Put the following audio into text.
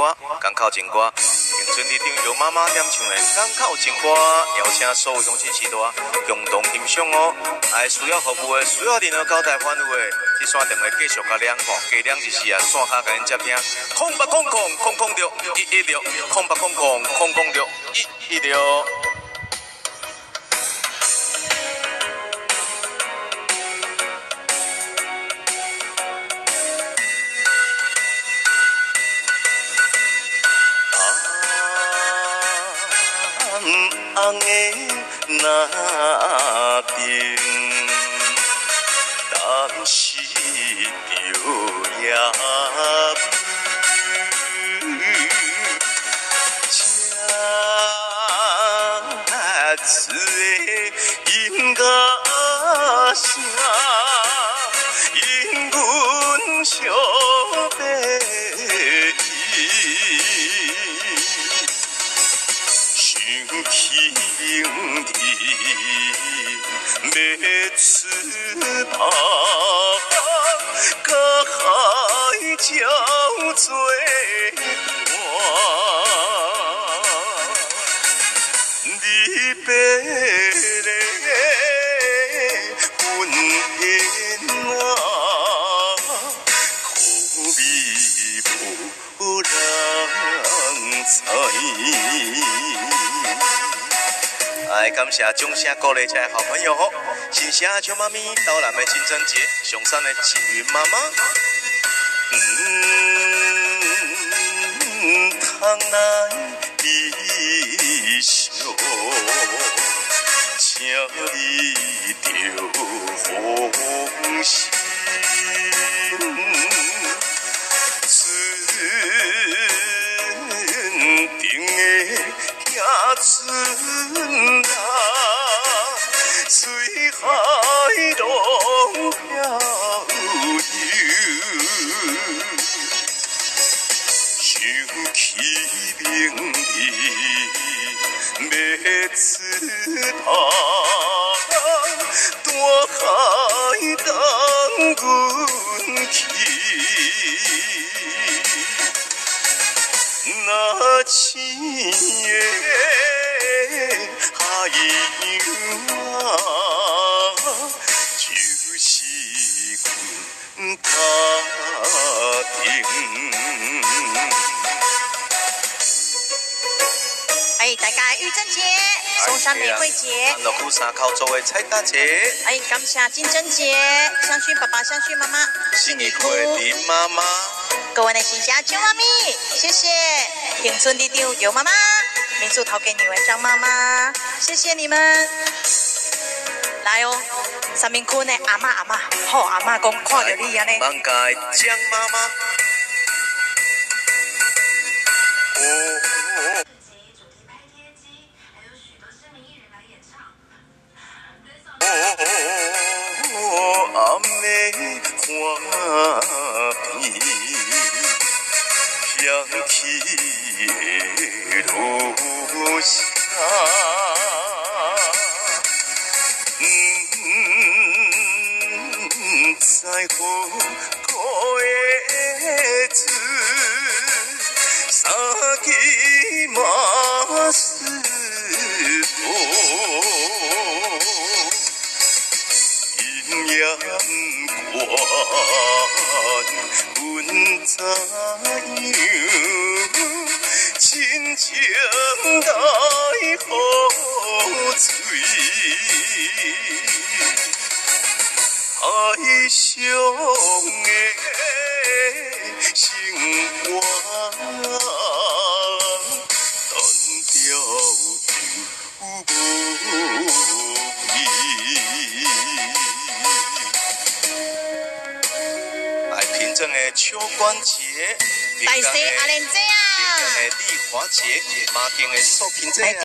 歌，港口情歌，永春里场由妈妈点唱的港口情歌，邀请所有乡亲时代共同欣赏哦。爱需要服务的，需要任何交代范围的，这线电话继续甲亮吼，加亮就是啊，线下甲因接听0800-016-116，0800-016-116。红的那边，但是着也这次的音乐声，因阮相背。起明天要出发，甲海鸟作伴。你别来阮的暖，可味无人知。来感谢掌声鼓励这好朋友吼，新社秋妈咪，岛南的金针节，上山的锦云妈妈，通来离愁，请你着放心。春啊，随海浪飘游，想起明日要出发，大海等阮去。那青的海洋啊，就是阮家庭。大家愚人节、松山玫瑰节、乐谷山口做的彩大节，感谢金针节，相信爸爸，相信妈妈，新年快乐，妈妈。各位的新家舅妈咪，谢谢平村的丢有妈妈，民宿投给你们张妈妈，谢谢你们。来哦，三明区呢，阿嬷，好阿嬷讲看到你安尼。万界江妈妈。暗的花边，飘起的落霞，知风古的字，三更马嘶波。阳关，阮知影，亲情来雨水，爱上的生活，单调又无味。平镇的秋关节，大西阿莲姐啊，平镇的丽华节，马町的寿品节。